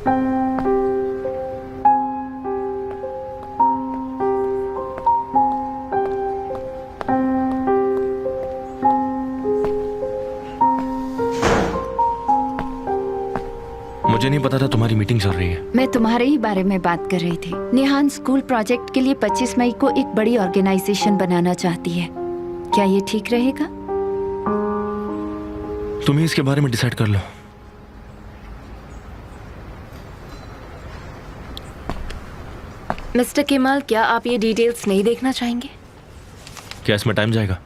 मुझे नहीं पता था तुम्हारी मीटिंग चल रही है। मैं तुम्हारे ही बारे में बात कर रही थी। निहान स्कूल प्रोजेक्ट के लिए 25 मई को एक बड़ी ऑर्गेनाइजेशन बनाना चाहती है। क्या ये ठीक रहेगा? तुम ही इसके बारे में डिसाइड कर लो। मिस्टर केमाल, क्या आप ये डिटेल्स नहीं देखना चाहेंगे? क्या इसमें टाइम जाएगा?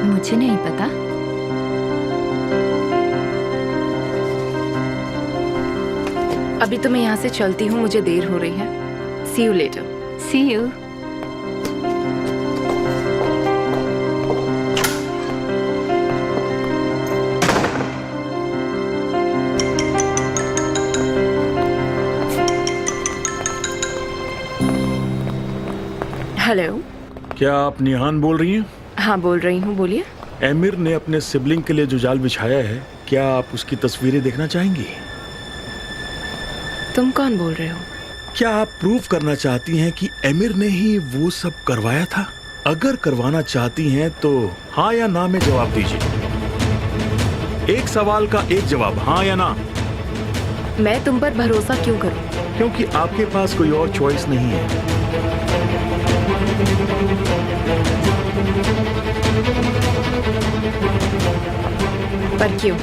मुझे नहीं पता। अभी तो मैं यहाँ से चलती हूँ, मुझे देर हो रही है। See you later. See you. Hello. क्या आप निहान बोल रही हैं? हाँ बोल रही हूँ, बोलिए। एमिर ने अपने सिबलिंग के लिए जो जाल बिछाया है, क्या आप उसकी तस्वीरें देखना चाहेंगी? तुम कौन बोल रहे हो? क्या आप प्रूव करना चाहती हैं कि एमिर ने ही वो सब करवाया था? अगर करवाना चाहती हैं तो हाँ या ना में जवाब दीजिए। एक सवाल का एक जवाब, हाँ या ना। मैं तुम पर भरोसा क्यों करूं? क्योंकि आपके पास कोई और चॉइस नहीं है। पर क्यों?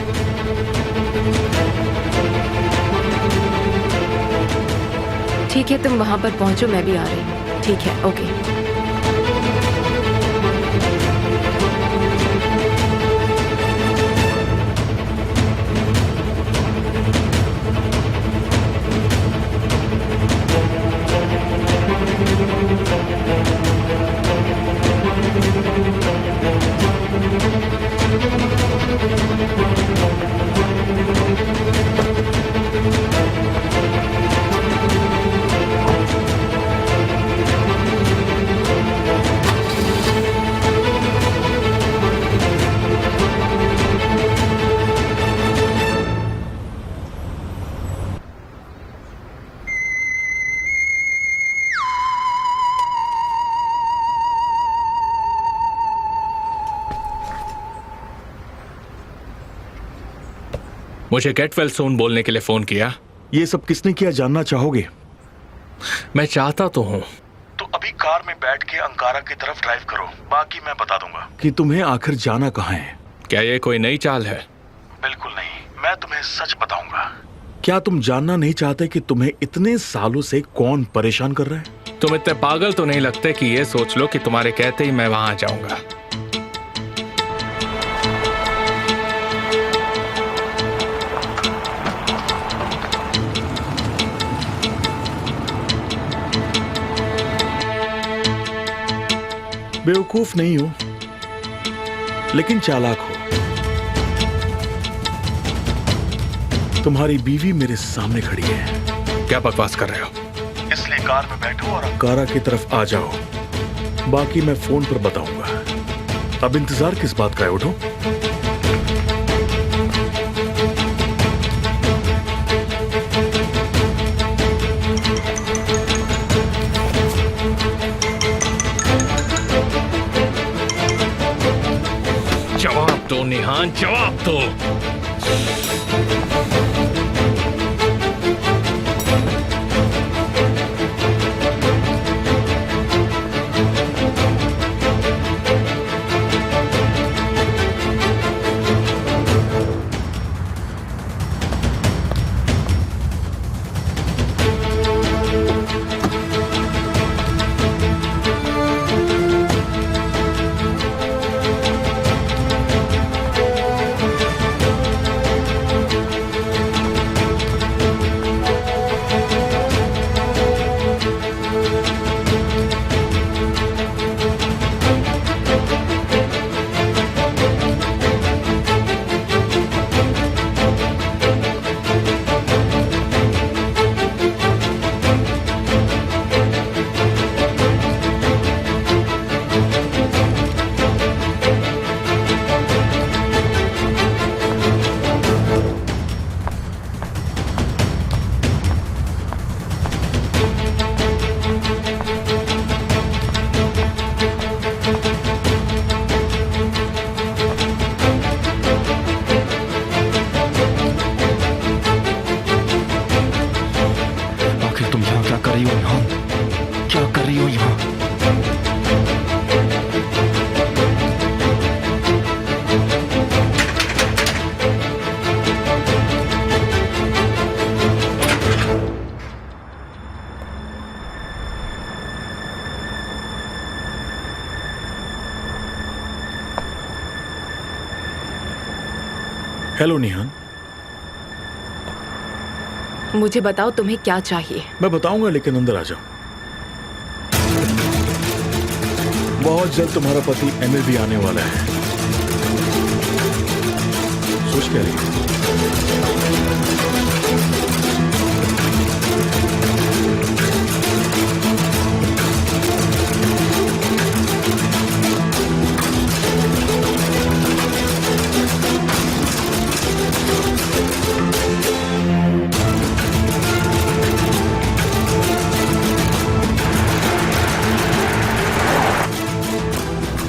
ठीक है, तुम वहां पर पहुंचो, मैं भी आ रही हूँ। ठीक है, ओके। मुझे गेट वेल सून बोलने के लिए फोन किया। ये सब किसने किया जानना चाहोगे? मैं चाहता तो हूँ। तो अभी कार में बैठ के अंकारा की तरफ ड्राइव करो, बाकी मैं बता दूंगा। कि तुम्हें आखिर जाना कहाँ है। क्या ये कोई नई चाल है? बिल्कुल नहीं, मैं तुम्हें सच बताऊंगा। क्या तुम जानना नहीं चाहते कि तुम्हें इतने सालों से कौन परेशान कर रहा है? तुम इतने पागल तो नहीं लगते कि ये सोच लो कि तुम्हारे कहते ही मैं वहां आ जाऊंगा। बेवकूफ नहीं हो, लेकिन चालाक हो। तुम्हारी बीवी मेरे सामने खड़ी है। क्या बकवास कर रहे हो? इसलिए कार में बैठो और अंकारा की तरफ आ जाओ, बाकी मैं फोन पर बताऊंगा। अब इंतजार किस बात का है, उठो। जवाब दो निहान, जवाब दो। हेलो निहान। मुझे बताओ तुम्हें क्या चाहिए। मैं बताऊंगा, लेकिन अंदर आ जाओ। बहुत जल्द तुम्हारा पति एमिर भी आने वाला है। सोच क्या रही है?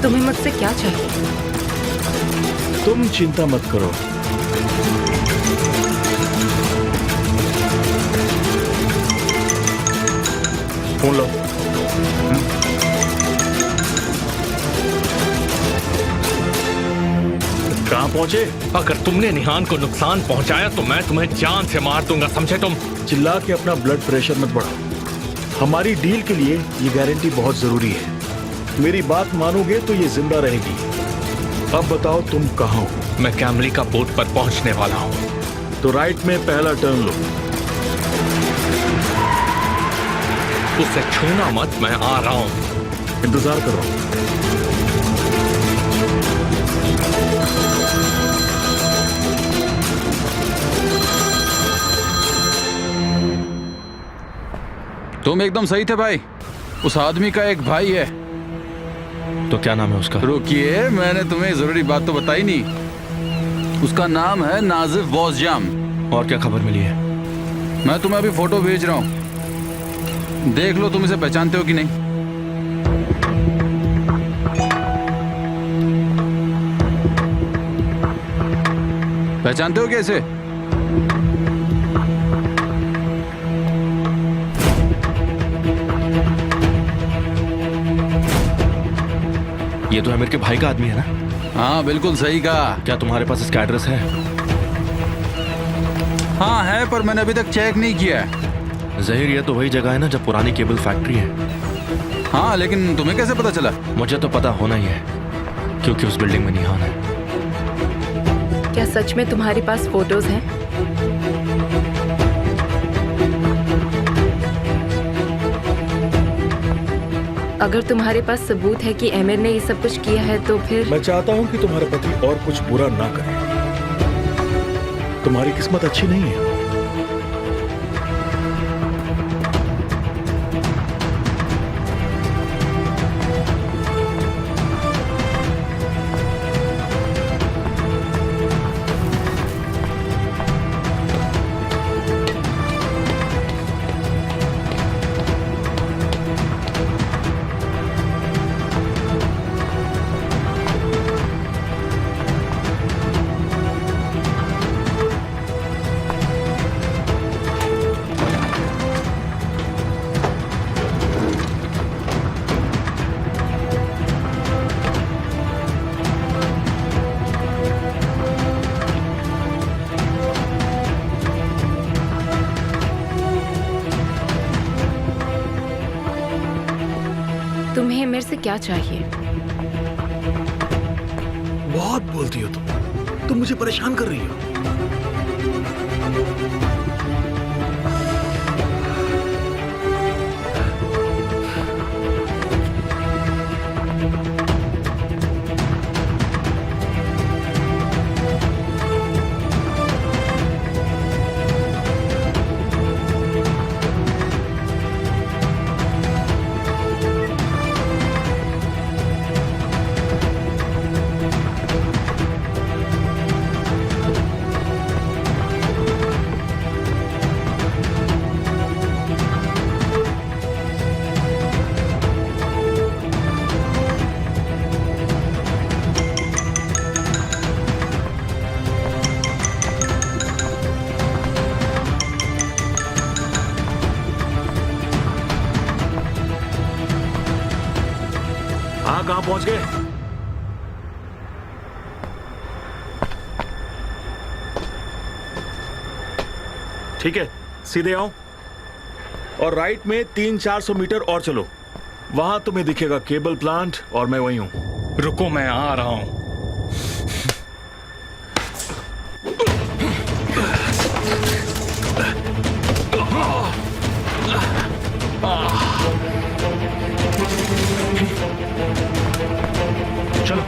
तुम्हें मुझसे क्या चाहिए? तुम चिंता मत करो। फोन लो। कहाँ पहुंचे? अगर तुमने निहान को नुकसान पहुंचाया तो मैं तुम्हें जान से मार दूंगा, समझे तुम? चिल्ला के अपना ब्लड प्रेशर मत बढ़ाओ। हमारी डील के लिए ये गारंटी बहुत जरूरी है। मेरी बात मानोगे तो ये जिंदा रहेगी। अब बताओ तुम कहाँ हो? मैं कैमरी का बोट पर पहुंचने वाला हूं। तो राइट में पहला टर्न लो। उसे छूना मत, मैं आ रहा हूं। इंतजार करो। तुम एकदम सही थे भाई। उस आदमी का एक भाई है। तो क्या नाम है उसका? रुकिए, मैंने तुम्हें जरूरी बात तो बताई नहीं। उसका नाम है नाजिफ वॉज़जाम। और क्या खबर मिली है? मैं तुम्हें अभी फोटो भेज रहा हूँ, देख लो तुम इसे पहचानते हो कि नहीं। पहचानते हो क्या इसे? ये तो आमिर के भाई का आदमी है ना? हाँ बिल्कुल सही कहा। क्या तुम्हारे पास इसका एड्रेस है? हाँ है, पर मैंने अभी तक चेक नहीं किया है। जहीर, ये तो वही जगह है ना जब पुरानी केबल फैक्ट्री है। हाँ, लेकिन तुम्हें कैसे पता चला? मुझे तो पता होना ही है, क्योंकि उस बिल्डिंग में निहान है। क्या सच में तुम्हारे पास फोटोज हैं? अगर तुम्हारे पास सबूत है कि एमिर ने ये सब कुछ किया है तो फिर मैं चाहता हूं कि तुम्हारा पति और कुछ बुरा ना करे। तुम्हारी किस्मत अच्छी नहीं है। तुम्हें मेरे से क्या चाहिए? बहुत बोलती हो तुम मुझे परेशान कर रही हो। हाँ, कहाँ पहुंच गए? ठीक है, सीधे आओ और राइट में 300-400 मीटर और चलो। वहां तुम्हें दिखेगा केबल प्लांट और मैं वही हूं। रुको, मैं आ रहा हूं। चलो।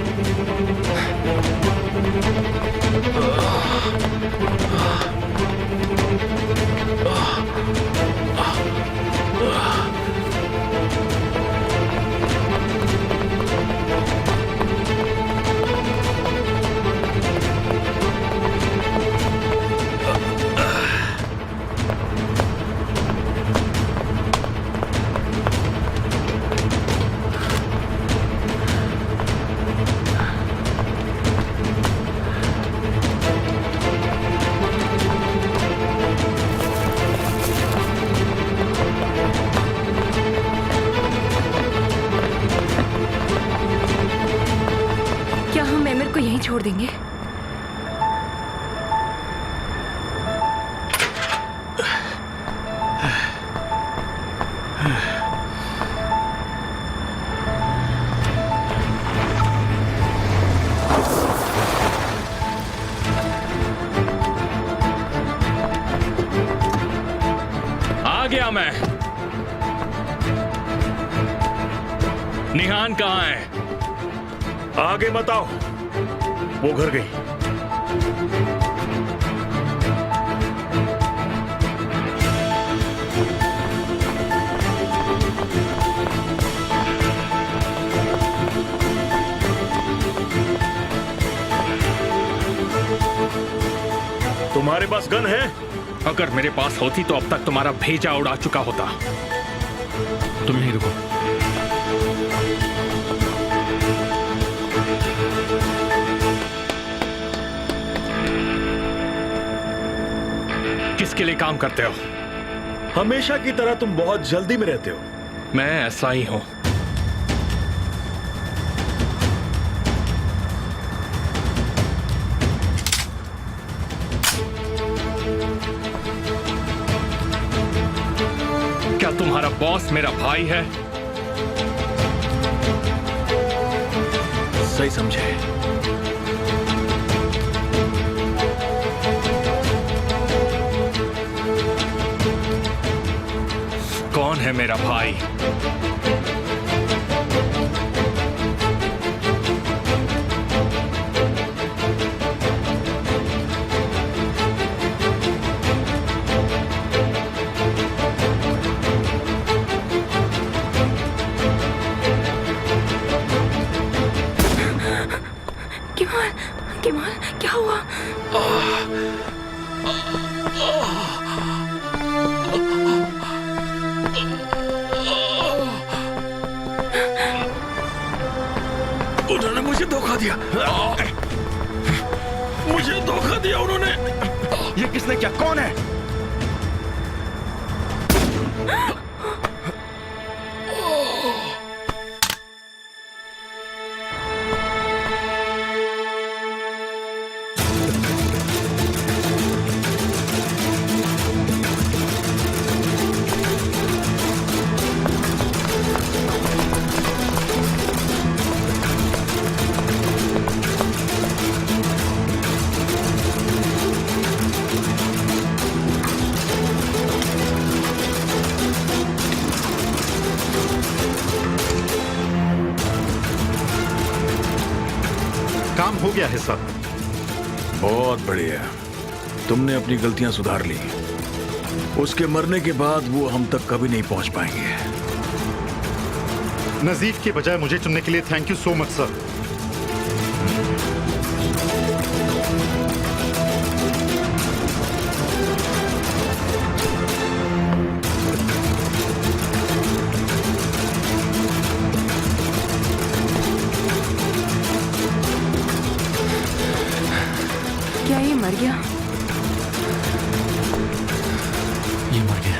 क्या हम एमिर को यहीं छोड़ देंगे? आ गया मैं। निहान कहाँ है? आगे मत आओ, वो घर गई। तुम्हारे पास गन है? अगर मेरे पास होती तो अब तक तुम्हारा भेजा उड़ा चुका होता। तुम यहीं रुको। किसके लिए काम करते हो? हमेशा की तरह तुम बहुत जल्दी में रहते हो। मैं ऐसा ही हूं। क्या तुम्हारा बॉस मेरा भाई है? सही समझे। कौन है मेरा भाई? केमाल, क्या हुआ? उन्होंने मुझे धोखा दिया। मुझे धोखा दिया उन्होंने। ये किसने किया? कौन है? काम हो गया है सब। बहुत बढ़िया, तुमने अपनी गलतियां सुधार ली। उसके मरने के बाद वो हम तक कभी नहीं पहुंच पाएंगे। नजीफ के बजाय मुझे चुनने के लिए thank you so much sir. क्या ये मर गया? ये मर गया।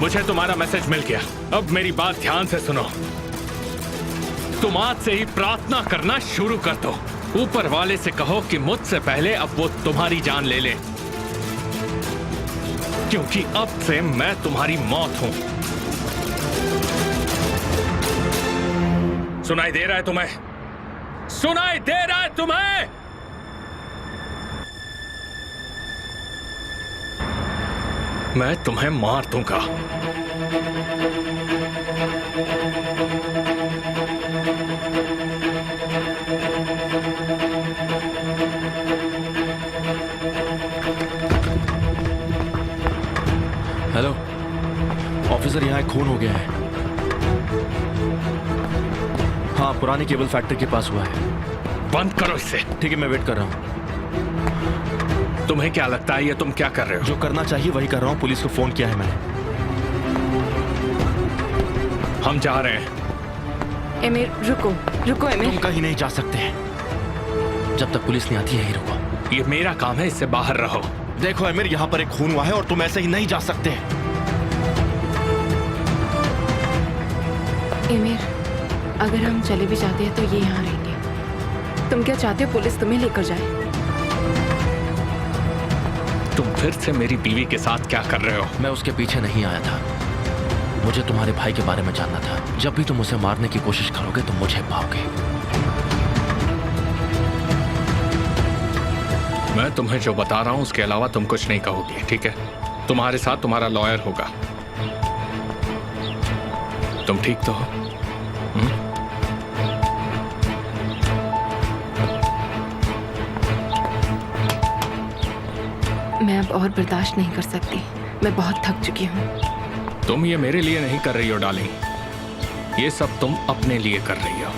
मुझे तुम्हारा मैसेज मिल गया। अब मेरी बात ध्यान से सुनो। तुम आज से ही प्रार्थना करना शुरू कर दो। ऊपर वाले से कहो कि मुझसे पहले अब वो तुम्हारी जान ले ले। क्योंकि अब से मैं तुम्हारी मौत हूं। सुनाई दे रहा है तुम्हें? सुनाई दे रहा है तुम्हें? मैं तुम्हें मार दूंगा। हेलो ऑफिसर, यहाँ एक खून हो गया है। हाँ, पुरानी केबल फैक्ट्री के पास हुआ है। बंद करो इसे। ठीक है, मैं वेट कर रहा हूँ। तुम्हें क्या लगता है ये तुम क्या कर रहे हो? जो करना चाहिए वही कर रहा हूँ। पुलिस को फोन किया है मैंने। हम जा रहे हैं। एमिर रुको, रुको तुम एमिर। कहीं नहीं जा सकते जब तक पुलिस नहीं आती है। ही रुको, ये मेरा काम है, इससे बाहर रहो। देखो अमीर, यहाँ पर एक खून हुआ है और तुम ऐसे ही नहीं जा सकते। एमिर, अगर हम चले भी जाते हैं तो ये यहाँ रहेंगे। तुम क्या चाहते हो पुलिस तुम्हें लेकर जाए? तुम फिर से मेरी बीवी के साथ क्या कर रहे हो? मैं उसके पीछे नहीं आया था। मुझे तुम्हारे भाई के बारे में जानना था। जब भी तुम उसे मारने की कोशिश करोगे तुम मुझे पाओगे। मैं तुम्हें जो बता रहा हूं उसके अलावा तुम कुछ नहीं कहोगे, ठीक है? तुम्हारे साथ तुम्हारा लॉयर होगा। तुम ठीक तो हो? मैं अब और बर्दाश्त नहीं कर सकती। मैं बहुत थक चुकी हूँ। तुम ये मेरे लिए नहीं कर रही हो डार्लिंग, ये सब तुम अपने लिए कर रही हो।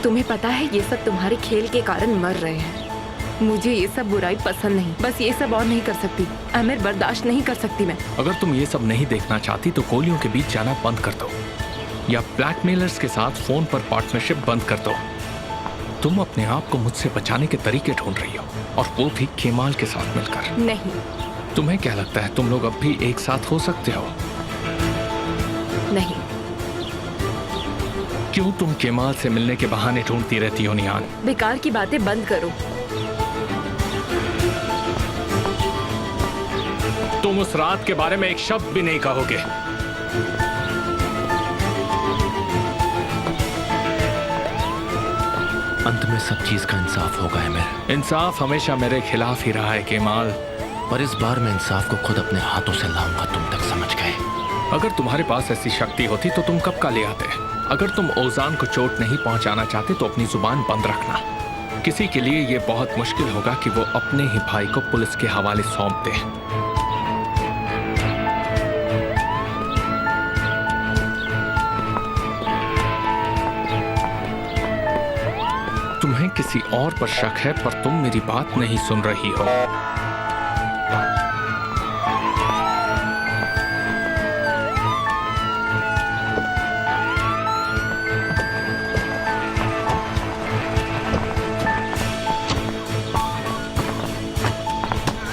तुम्हें पता है ये सब तुम्हारे खेल के कारण मर रहे हैं। मुझे ये सब बुराई पसंद नहीं। बस ये सब और नहीं कर सकती। आमिर, बर्दाश्त नहीं कर सकती मैं। अगर तुम ये सब नहीं देखना चाहती तो गोलियों के बीच जाना बंद कर दो, या ब्लैकमेलर्स के साथ फोन पर पार्टनरशिप बंद कर दो। तुम अपने आप को मुझसे बचाने के तरीके ढूंढ रही हो, और वो भी केमाल के साथ मिलकर। नहीं। तुम्हें क्या लगता है तुम लोग अब भी एक साथ हो सकते हो? नहीं। क्यों तुम केमाल से मिलने के बहाने ढूंढती रहती हो निहान? बेकार की बातें बंद करो। तुम उस रात के बारे में एक शब्द भी नहीं कहोगे। अंत में सब चीज का इंसाफ होगा अमीर। इंसाफ हमेशा मेरे खिलाफ ही रहा है केमाल। पर इस बार मैं इंसाफ को खुद अपने हाथों से लाऊंगा। तुम तक समझ गए? अगर तुम्हारे पास ऐसी शक्ति होती तो तुम कब का ले आते। अगर तुम ओजान को चोट नहीं पहुंचाना चाहते तो अपनी जुबान बंद रखना। किसी के लिए यह बहुत मुश्किल होगा कि वो अपने ही भाई को पुलिस के हवाले सौंप दे। तुम्हें किसी और पर शक है, पर तुम मेरी बात नहीं सुन रही हो।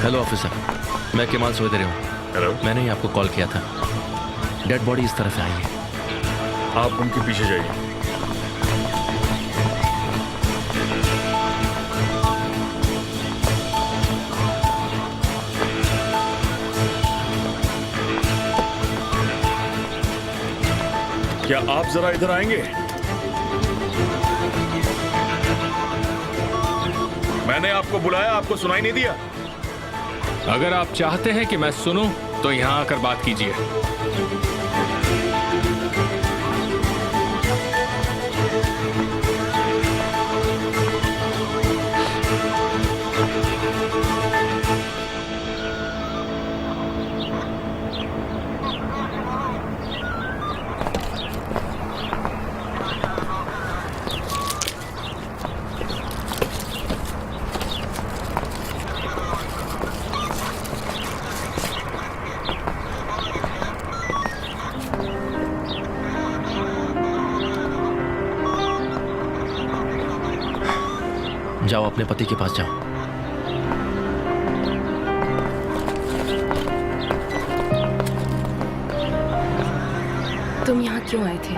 हेलो ऑफिसर, मैं केमाल सोएदरे हूँ। हेलो, मैंने ही आपको कॉल किया था। डेड बॉडी इस तरफ आई है। आप उनके पीछे जाइए। क्या आप जरा इधर आएंगे? मैंने आपको बुलाया, आपको सुनाई नहीं दिया? अगर आप चाहते हैं कि मैं सुनूं तो यहां आकर बात कीजिए। जाओ, अपने पति के पास जाओ। तुम यहाँ क्यों आए थे?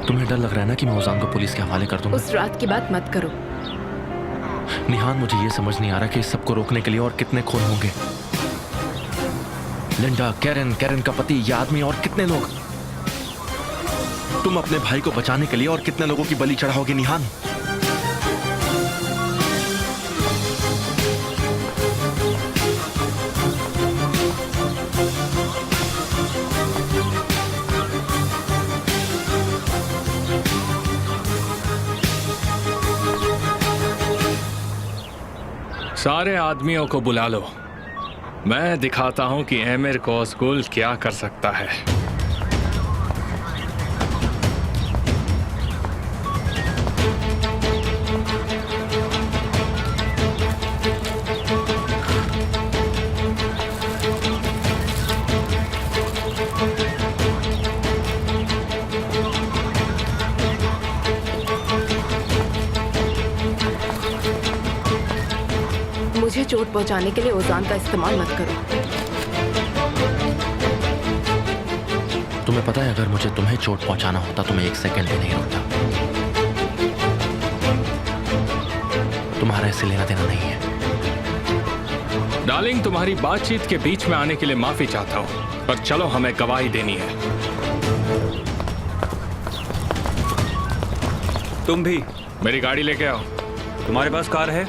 तुम्हें डर लग रहा है ना कि मैं ओजान को पुलिस के हवाले कर दूंगा? उस रात की बात मत करो। निहान, मुझे ये समझ नहीं आ रहा कि इस सबको रोकने के लिए और कितने खून होंगे। लिंडा, कैरन, कैरन का पति, ये आदमी और कितने लोग। तुम अपने भाई को बचाने के लिए और कितने लोगों की बलि चढ़ाओगे निहान? सारे आदमियों को बुला लो, मैं दिखाता हूं कि एमिर कोसगुल क्या कर सकता है। मुझे चोट पहुंचाने के लिए ओजान का इस्तेमाल मत करो। तुम्हें पता है, अगर मुझे तुम्हें चोट पहुंचाना होता तो मैं एक सेकंड भी नहीं रुकता। तुम्हारा इससे लेना देना नहीं है। डार्लिंग, तुम्हारी बातचीत के बीच में आने के लिए माफी चाहता हूं, पर चलो हमें गवाही देनी है। तुम भी मेरी गाड़ी लेके आओ। तुम्हारे पास कार है?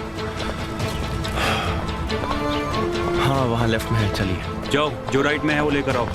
हाँ, वहाँ लेफ्ट में है, चलिए। जाओ, जो राइट में है वो लेकर आओ।